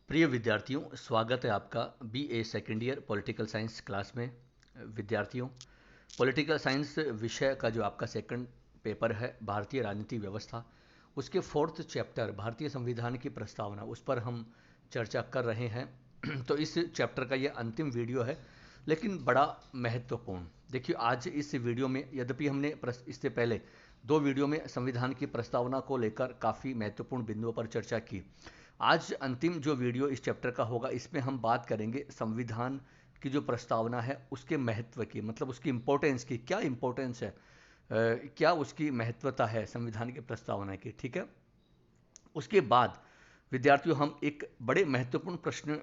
प्रिय विद्यार्थियों, स्वागत है आपका BA second year political science class में। विद्यार्थियों, पॉलिटिकल साइंस विषय का जो आपका सेकंड पेपर है भारतीय राजनीति व्यवस्था, उसके फोर्थ चैप्टर भारतीय संविधान की प्रस्तावना, उस पर हम चर्चा कर रहे हैं। तो इस चैप्टर का ये अंतिम वीडियो है, लेकिन बड़ा महत्वपूर्ण। देखिए, आज इस वीडियो में, यद्यपि हमने इससे पहले दो वीडियो में संविधान की प्रस्तावना को लेकर काफ़ी महत्वपूर्ण बिंदुओं पर चर्चा की, आज अंतिम जो वीडियो इस चैप्टर का होगा, इसमें हम बात करेंगे संविधान की जो प्रस्तावना है उसके महत्व की, मतलब उसकी इम्पोर्टेंस की, क्या इम्पोर्टेंस है, क्या उसकी महत्वता है संविधान की प्रस्तावना की। ठीक है। उसके बाद विद्यार्थियों, हम एक बड़े महत्वपूर्ण प्रश्न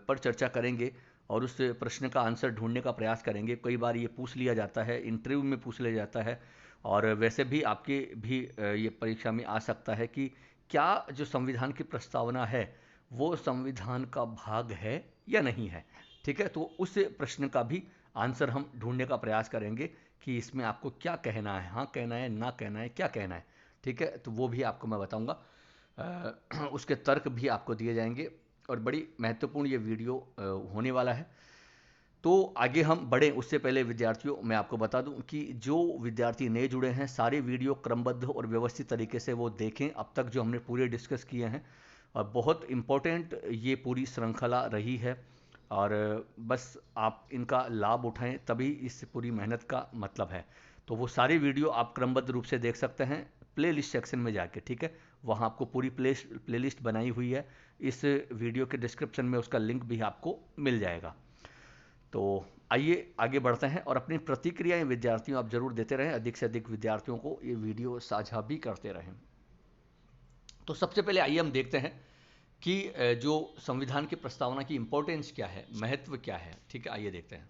पर चर्चा करेंगे और उस प्रश्न का आंसर ढूंढने का प्रयास करेंगे। कई बार ये पूछ लिया जाता है, इंटरव्यू में पूछ लिया जाता है, और वैसे भी आपके भी ये परीक्षा में आ सकता है कि क्या जो संविधान की प्रस्तावना है वो संविधान का भाग है या नहीं है। ठीक है। तो उस प्रश्न का भी आंसर हम ढूंढने का प्रयास करेंगे कि इसमें आपको क्या कहना है, हाँ कहना है, ना कहना है, क्या कहना है। ठीक है। तो वो भी आपको मैं बताऊंगा। उसके तर्क भी आपको दिए जाएंगे और बड़ी महत्वपूर्ण ये वीडियो होने वाला है। तो आगे हम बढ़ें उससे पहले विद्यार्थियों, मैं आपको बता दूं कि जो विद्यार्थी नए जुड़े हैं, सारे वीडियो क्रमबद्ध और व्यवस्थित तरीके से वो देखें। अब तक जो हमने पूरे डिस्कस किए हैं, और बहुत इम्पोर्टेंट ये पूरी श्रृंखला रही है, और बस आप इनका लाभ उठाएं, तभी इस पूरी मेहनत का मतलब है। तो वो सारे वीडियो आप क्रमबद्ध रूप से देख सकते हैं प्ले लिस्ट सेक्शन में जाके। ठीक है। वहाँ आपको पूरी प्ले लिस्ट बनाई हुई है, इस वीडियो के डिस्क्रिप्शन में उसका लिंक भी आपको मिल जाएगा। तो आइए आगे बढ़ते हैं, और अपनी प्रतिक्रियाएं विद्यार्थियों आप जरूर देते रहें, अधिक से अधिक विद्यार्थियों को ये वीडियो साझा भी करते रहें। तो सबसे पहले आइए हम देखते हैं कि जो संविधान की प्रस्तावना की इंपॉर्टेंस क्या है, महत्व क्या है। ठीक है, आइए देखते हैं।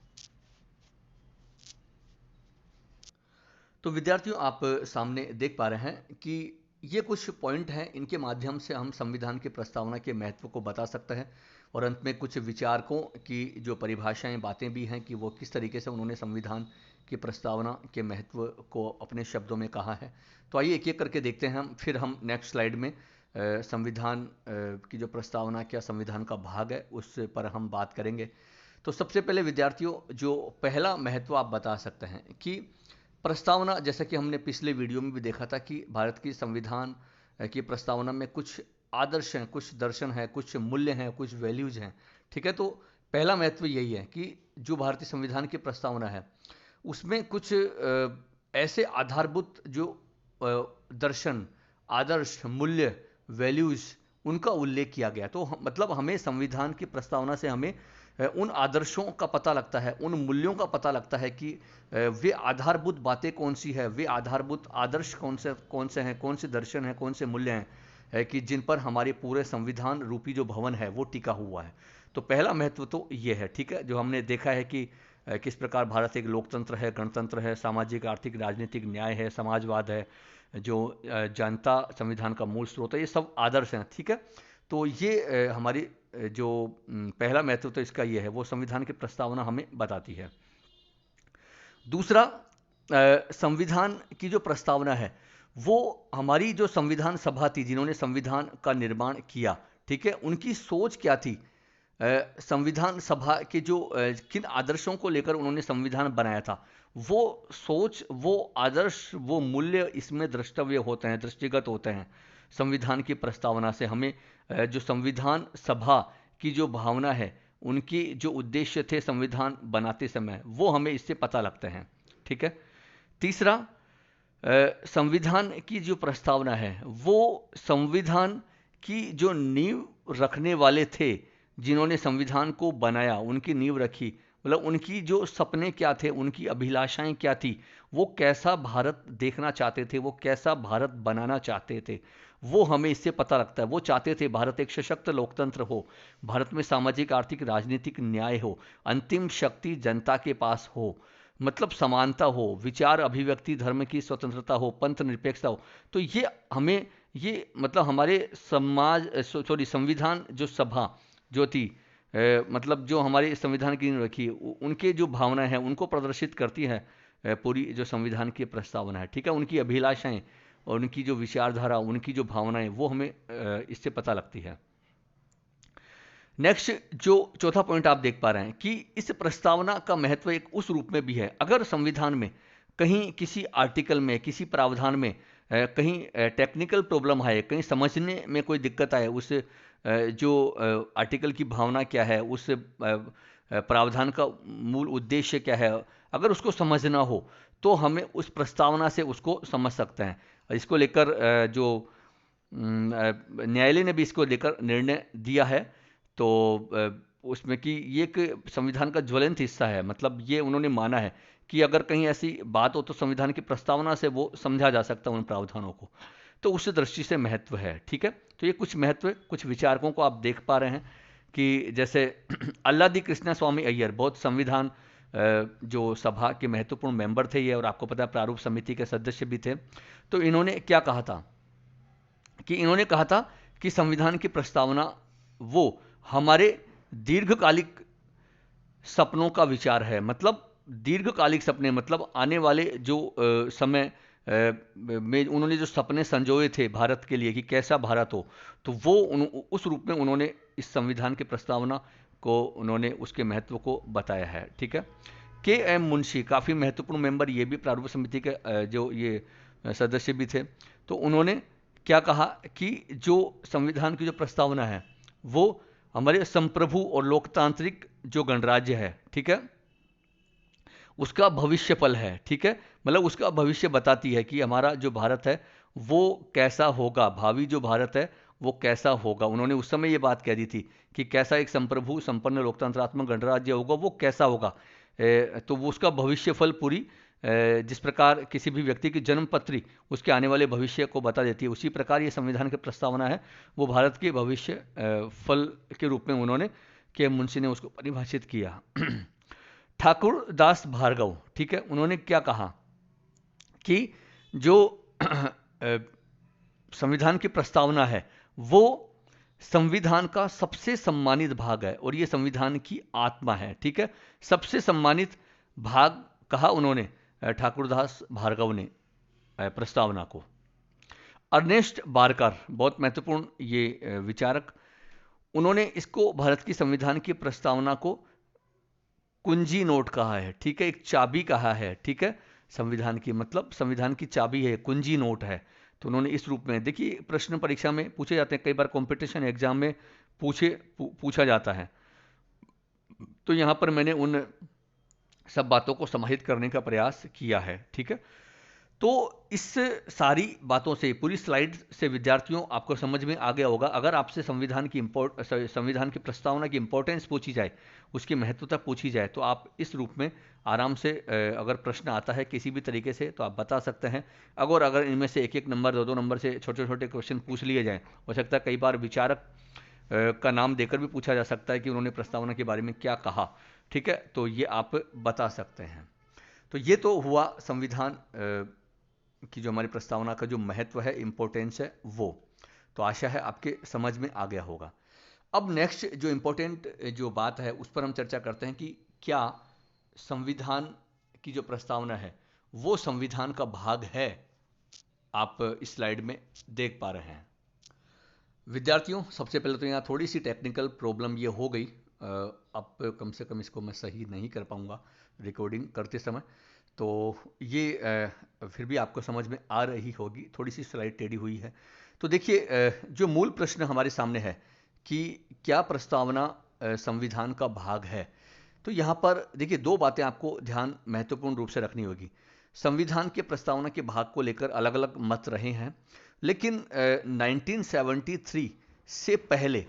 तो विद्यार्थियों, आप सामने देख पा रहे हैं कि ये कुछ पॉइंट हैं, इनके माध्यम से हम संविधान की प्रस्तावना के महत्व को बता सकते हैं, और अंत में कुछ विचारकों की जो परिभाषाएं, बातें भी हैं कि वो किस तरीके से उन्होंने संविधान की प्रस्तावना के महत्व को अपने शब्दों में कहा है। तो आइए एक एक करके देखते हैं हम, फिर हम नेक्स्ट स्लाइड में संविधान की जो प्रस्तावना क्या संविधान का भाग है उस पर हम बात करेंगे। तो सबसे पहले विद्यार्थियों, जो पहला महत्व आप बता सकते हैं कि प्रस्तावना, जैसा कि हमने पिछले वीडियो में भी देखा था कि भारत की संविधान की प्रस्तावना में कुछ आदर्श हैं, कुछ दर्शन हैं, कुछ मूल्य हैं, कुछ वैल्यूज हैं। ठीक है। तो पहला महत्व यही है कि जो भारतीय संविधान की प्रस्तावना है उसमें कुछ ऐसे आधारभूत जो दर्शन, आदर्श, मूल्य, वैल्यूज, उनका उल्लेख किया गया। तो मतलब हमें संविधान की प्रस्तावना से हमें उन आदर्शों का पता लगता है, उन मूल्यों का पता लगता है कि वे आधारभूत बातें कौन सी है, वे आधारभूत आदर्श कौन से हैं, कौन से दर्शन हैं, कौन से मूल्य हैं, कि जिन पर हमारे पूरे संविधान रूपी जो भवन है वो टिका हुआ है। तो पहला महत्व तो ये है। ठीक है। जो हमने देखा है कि किस प्रकार भारत एक लोकतंत्र है, गणतंत्र है, सामाजिक, आर्थिक, राजनीतिक न्याय है, समाजवाद है, जो जनता संविधान का मूल स्रोत है, ये सब आदर्श हैं। ठीक है। तो ये हमारी जो पहला महत्व तो इसका ये है, वो संविधान की प्रस्तावना हमें बताती है। दूसरा, संविधान की जो प्रस्तावना है वो हमारी जो संविधान सभा थी, जिन्होंने संविधान का निर्माण किया, ठीक है, उनकी सोच क्या थी। संविधान सभा के जो किन आदर्शों को लेकर उन्होंने संविधान बनाया था, वो सोच, वो आदर्श, वो मूल्य इसमें द्रष्टव्य होते हैं, दृष्टिगत होते हैं। संविधान की प्रस्तावना से हमें जो संविधान सभा की जो भावना है, उनकी जो उद्देश्य थे संविधान बनाते समय, वो हमें इससे पता लगते हैं। ठीक है। तीसरा, संविधान की जो प्रस्तावना है वो संविधान की जो नींव रखने वाले थे, जिन्होंने संविधान को बनाया, उनकी नींव रखी, मतलब उनकी जो सपने क्या थे, उनकी अभिलाषाएं क्या थी, वो कैसा भारत देखना चाहते थे, वो कैसा भारत बनाना चाहते थे, वो हमें इससे पता लगता है। वो चाहते थे भारत एक सशक्त लोकतंत्र हो, भारत में सामाजिक, आर्थिक, राजनीतिक न्याय हो, अंतिम शक्ति जनता के पास हो, मतलब समानता हो, विचार अभिव्यक्ति, धर्म की स्वतंत्रता हो, पंथ निरपेक्षता हो। तो ये हमें, ये मतलब हमारे समाज, सॉरी, संविधान जो सभा जो थी, मतलब जो हमारे संविधान की नींव रखी, उनके जो भावना है उनको प्रदर्शित करती है पूरी जो संविधान की प्रस्तावना है। ठीक है। उनकी अभिलाषाएं और उनकी जो विचारधारा, उनकी जो भावनाएं, वो हमें इससे पता लगती है। नेक्स्ट जो चौथा पॉइंट आप देख पा रहे हैं कि इस प्रस्तावना का महत्व एक उस रूप में भी है, अगर संविधान में कहीं किसी आर्टिकल में, किसी प्रावधान में कहीं टेक्निकल प्रॉब्लम आए, कहीं समझने में कोई दिक्कत आए, उस जो आर्टिकल की भावना क्या है, उस प्रावधान का मूल उद्देश्य क्या है, अगर उसको समझना हो तो हमें उस प्रस्तावना से उसको समझ सकते हैं। इसको लेकर जो न्यायालय ने भी इसको लेकर निर्णय दिया है। तो उसमें कि ये एक संविधान का ज्वलंत हिस्सा है, मतलब ये उन्होंने माना है कि अगर कहीं ऐसी बात हो तो संविधान की प्रस्तावना से वो समझा जा सकता है उन प्रावधानों को। तो उस दृष्टि से महत्व है, ठीक है। तो ये कुछ महत्व, कुछ विचारकों को आप देख पा रहे हैं कि जैसे अल्लादी कृष्णा स्वामी अय्यर, बहुत संविधान जो सभा के महत्वपूर्ण मेंबर थे ये, और आपको पता है प्रारूप समिति के सदस्य भी थे। तो इन्होंने क्या कहा था कि इन्होंने कहा था कि संविधान की प्रस्तावना वो हमारे दीर्घकालिक सपनों का विचार है। मतलब दीर्घकालिक सपने, मतलब आने वाले जो समय में उन्होंने जो सपने संजोए थे भारत के लिए कि कैसा भारत हो, तो वो उस रूप में उन्होंने इस संविधान की प्रस्तावना को, उन्होंने उसके महत्व को बताया है, ठीक है। के एम मुंशी, काफ़ी महत्वपूर्ण मेंबर, ये भी प्रारूप समिति के जो ये सदस्य भी थे। तो उन्होंने क्या कहा कि जो संविधान की जो प्रस्तावना है वो हमारे संप्रभु और लोकतांत्रिक जो गणराज्य है, ठीक है, उसका भविष्य फल है, ठीक है। मतलब उसका भविष्य बताती है कि हमारा जो भारत है वो कैसा होगा, भावी जो भारत है वो कैसा होगा। उन्होंने उस समय ये बात कह दी थी कि कैसा एक संप्रभु संपन्न लोकतंत्रात्मक गणराज्य होगा, वो कैसा होगा। तो वो उसका भविष्य फल पूरी, जिस प्रकार किसी भी व्यक्ति की जन्म पत्री उसके आने वाले भविष्य को बता देती है, उसी प्रकार ये संविधान की प्रस्तावना है वो भारत के भविष्य फल के रूप में उन्होंने, के मुंशी ने उसको परिभाषित किया। ठाकुर दास भार्गव, ठीक है, उन्होंने क्या कहा कि जो संविधान की प्रस्तावना है वो संविधान का सबसे सम्मानित भाग है और ये संविधान की आत्मा है, ठीक है। सबसे सम्मानित भाग कहा उन्होंने, ठाकुरदास भार्गव ने प्रस्तावना को। अर्नेस्ट बारकर, बहुत महत्वपूर्ण ये विचारक, उन्होंने इसको भारत की संविधान की प्रस्तावना को कुंजी नोट कहा है, ठीक है, एक चाबी कहा है, ठीक है। संविधान की, मतलब संविधान की चाबी है, कुंजी नोट है। तो उन्होंने इस रूप में, देखिए प्रश्न परीक्षा में पूछे जाते हैं, कई बार कंपटीशन एग्जाम में पूछा जाता है। तो यहां पर मैंने उन सब बातों को समाहित करने का प्रयास किया है, ठीक है। तो इस सारी बातों से, पूरी स्लाइड से विद्यार्थियों आपको समझ में आ गया होगा। अगर आपसे संविधान की प्रस्तावना की इंपॉर्टेंस पूछी जाए, उसकी महत्वता पूछी जाए, तो आप इस रूप में आराम से, अगर प्रश्न आता है किसी भी तरीके से तो आप बता सकते हैं। अगर इनमें से एक एक नंबर, दो दो नंबर से छोटे छोटे क्वेश्चन पूछ लिए जाएं, हो सकता है कई बार विचारक का नाम देकर भी पूछा जा सकता है कि उन्होंने प्रस्तावना के बारे में क्या कहा, ठीक है। तो ये आप बता सकते हैं। तो ये तो हुआ संविधान की जो हमारी प्रस्तावना का जो महत्व है, इंपॉर्टेंस है वो। तो आशा है आपके समझ में आ गया होगा। अब नेक्स्ट जो इंपॉर्टेंट जो बात है उस पर हम चर्चा करते हैं कि क्या संविधान की जो प्रस्तावना है वो संविधान का भाग है। आप इस स्लाइड में देख पा रहे हैं विद्यार्थियों, सबसे पहले तो यहाँ थोड़ी सी टेक्निकल प्रॉब्लम ये हो गई। अब कम से कम इसको मैं सही नहीं कर पाऊँगा रिकॉर्डिंग करते समय, तो ये फिर भी आपको समझ में आ रही होगी। थोड़ी सी स्लाइड टेढ़ी हुई है। तो देखिए, जो मूल प्रश्न हमारे सामने है कि क्या प्रस्तावना संविधान का भाग है। तो यहाँ पर देखिए दो बातें आपको ध्यान महत्वपूर्ण रूप से रखनी होगी। संविधान के प्रस्तावना के भाग को लेकर अलग अलग मत रहे हैं, लेकिन 1973 से पहले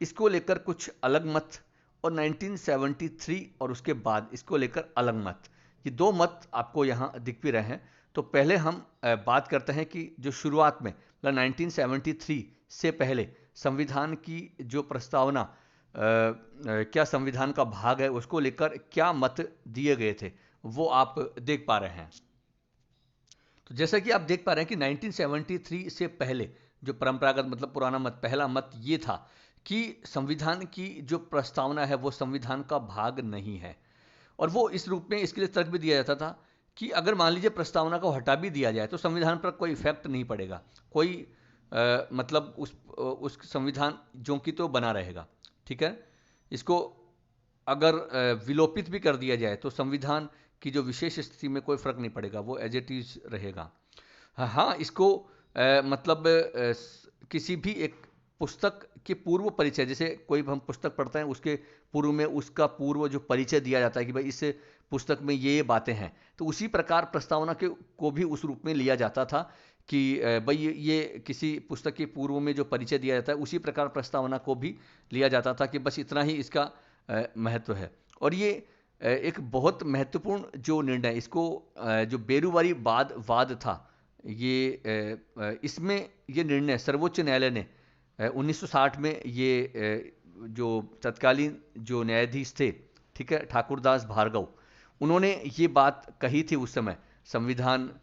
इसको लेकर कुछ अलग मत, और 1973 और उसके बाद इसको लेकर अलग मत, ये दो मत आपको यहाँ दिख भी रहे हैं। तो पहले हम बात करते हैं कि जो शुरुआत में, मतलब 1973 से पहले संविधान की जो प्रस्तावना क्या संविधान का भाग है, उसको लेकर क्या मत दिए गए थे वो आप देख पा रहे हैं। तो जैसा कि आप देख पा रहे हैं कि 1973 से पहले जो परंपरागत, मतलब पुराना मत, पहला मत ये था कि संविधान की जो प्रस्तावना है वो संविधान का भाग नहीं है। और वो इस रूप में, इसके लिए तर्क भी दिया जाता था कि अगर मान लीजिए प्रस्तावना को हटा भी दिया जाए तो संविधान पर कोई इफेक्ट नहीं पड़ेगा, कोई मतलब उस संविधान जो कि तो बना रहेगा, ठीक है। इसको अगर विलोपित भी कर दिया जाए तो संविधान की जो विशेष स्थिति में कोई फर्क नहीं पड़ेगा, वो एज इट इज रहेगा। हाँ, इसको मतलब किसी भी एक पुस्तक के पूर्व परिचय, जैसे कोई हम पुस्तक पढ़ते हैं उसके पूर्व में उसका पूर्व जो परिचय दिया जाता है कि भाई इस पुस्तक में ये बातें हैं, तो उसी प्रकार प्रस्तावना के को भी उस रूप में लिया जाता था कि भाई ये किसी पुस्तक के पूर्व में जो परिचय दिया जाता है उसी प्रकार प्रस्तावना को भी लिया जाता था कि बस इतना ही इसका महत्व है। और ये एक बहुत महत्वपूर्ण जो निर्णय, इसको जो बेरुवारी वाद था, ये इसमें ये निर्णय सर्वोच्च न्यायालय ने 1960 में ये जो तत्कालीन जो न्यायाधीश थे, ठीक है, ठाकुरदास भार्गव, उन्होंने ये बात कही थी उस समय संविधान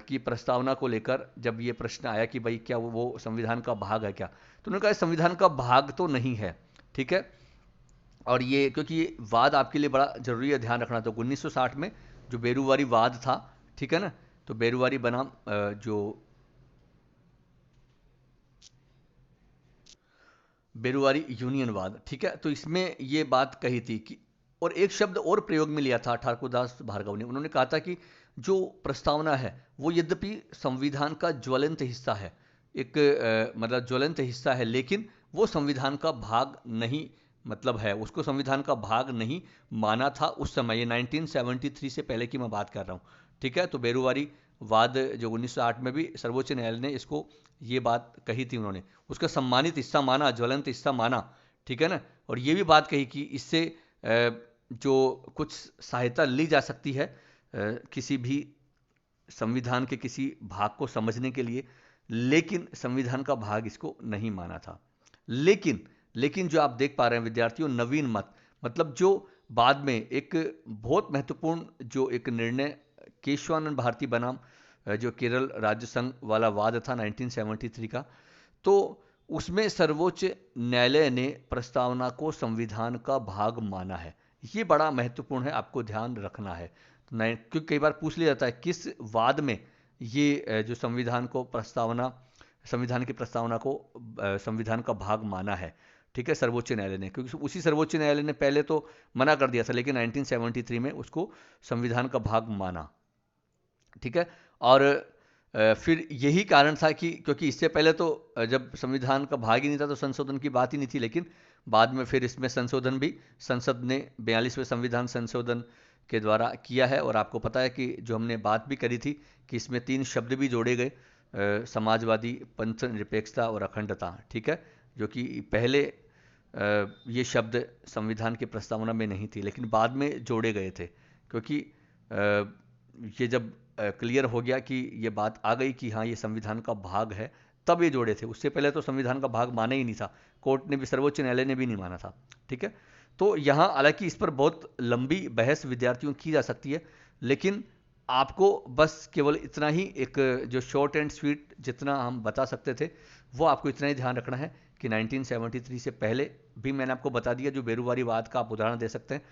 की प्रस्तावना को लेकर, जब ये प्रश्न आया कि भाई क्या वो संविधान का भाग है क्या, तो उन्होंने कहा संविधान का भाग तो नहीं है, ठीक है। और ये क्योंकि ये वाद आपके लिए बड़ा जरूरी है ध्यान रखना, तो 1960 में जो बेरुवारी वाद था, ठीक है ना, तो बेरुवारी बनाम जो बेरुवारी यूनियनवाद, ठीक है, तो इसमें ये बात कही थी कि, और एक शब्द और प्रयोग में लिया था ठाकुरदास भार्गव ने, उन्होंने कहा था कि जो प्रस्तावना है वो यद्यपि संविधान का ज्वलंत हिस्सा है, एक मतलब ज्वलंत हिस्सा है, लेकिन वो संविधान का भाग नहीं, मतलब है उसको संविधान का भाग नहीं माना था उस समय। ये 1973 से पहले की मैं बात कर रहा हूँ, ठीक है। तो बेरुवारी वाद जो 1908 में भी सर्वोच्च न्यायालय ने इसको ये बात कही थी, उन्होंने उसका सम्मानित हिस्सा माना, ज्वलंत हिस्सा माना, ठीक है ना। और ये भी बात कही कि इससे जो कुछ सहायता ली जा सकती है किसी भी संविधान के किसी भाग को समझने के लिए, लेकिन संविधान का भाग इसको नहीं माना था। लेकिन जो आप देख पा रहे हैं विद्यार्थियों, नवीन मत, मतलब जो बाद में एक बहुत महत्वपूर्ण जो एक निर्णय केशवानंद भारती बनाम जो केरल राज्य संघ वाला वाद था 1973 का, तो उसमें सर्वोच्च न्यायालय ने प्रस्तावना को संविधान का भाग माना है। ये बड़ा महत्वपूर्ण है, आपको ध्यान रखना है। क्योंकि कई बार पूछ लिया जाता है किस वाद में ये जो संविधान की प्रस्तावना को संविधान का भाग माना है, ठीक है, सर्वोच्च न्यायालय ने, क्योंकि उसी सर्वोच्च न्यायालय ने पहले तो मना कर दिया था, लेकिन 1973 में उसको संविधान का भाग माना, ठीक है। और फिर यही कारण था कि क्योंकि इससे पहले तो जब संविधान का भाग ही नहीं था तो संशोधन की बात ही नहीं थी, लेकिन बाद में फिर इसमें संशोधन भी संसद ने 42वें संविधान संशोधन के द्वारा किया है। और आपको पता है कि जो हमने बात भी करी थी कि इसमें 3 शब्द भी जोड़े गए, समाजवादी, पंथ निरपेक्षता और अखंडता, ठीक है, जो कि पहले ये शब्द संविधान की प्रस्तावना में नहीं थी, लेकिन बाद में जोड़े गए थे, क्योंकि ये जब क्लियर हो गया कि ये बात आ गई कि हाँ ये संविधान का भाग है, तब ये जोड़े थे। उससे पहले तो संविधान का भाग माना ही नहीं था, कोर्ट ने भी, सर्वोच्च न्यायालय ने भी नहीं माना था, ठीक है। तो यहाँ हालांकि इस पर बहुत लंबी बहस विद्यार्थियों की जा सकती है, लेकिन आपको बस केवल इतना ही, एक जो शॉर्ट एंड स्वीट जितना हम बता सकते थे वो आपको इतना ही ध्यान रखना है कि 1973 से पहले भी मैंने आपको बता दिया, जो बेरुवारी वाद का आप उदाहरण दे सकते हैं,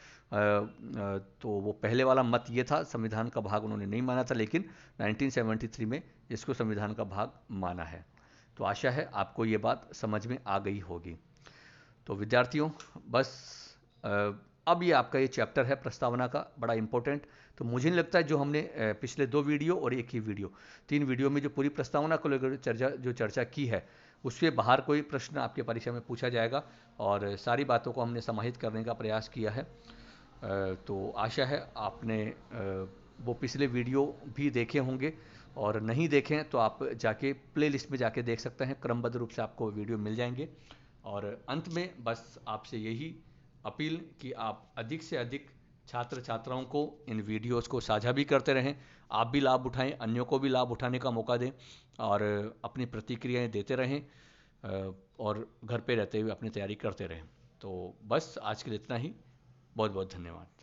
तो वो पहले वाला मत ये था, संविधान का भाग उन्होंने नहीं माना था, लेकिन 1973 में इसको संविधान का भाग माना है। तो आशा है आपको ये बात समझ में आ गई होगी। तो विद्यार्थियों बस अब ये आपका ये चैप्टर है प्रस्तावना का, बड़ा इंपॉर्टेंट। तो मुझे नहीं लगता है जो हमने पिछले 2 वीडियो और एक ही वीडियो, 3 वीडियो में जो पूरी प्रस्तावना को लेकर चर्चा की है, उससे बाहर कोई प्रश्न आपके परीक्षा में पूछा जाएगा, और सारी बातों को हमने समाहित करने का प्रयास किया है। तो आशा है आपने वो पिछले वीडियो भी देखे होंगे, और नहीं देखें तो आप जाके प्लेलिस्ट में जाके देख सकते हैं, क्रमबद्ध रूप से आपको वीडियो मिल जाएंगे। और अंत में बस आपसे यही अपील कि आप अधिक से अधिक छात्र छात्राओं को इन वीडियोस को साझा भी करते रहें, आप भी लाभ उठाएं, अन्यों को भी लाभ उठाने का मौका दें, और अपनी प्रतिक्रियाएं देते रहें, और घर पे रहते हुए अपनी तैयारी करते रहें। तो बस आज के लिए इतना ही। बहुत बहुत धन्यवाद।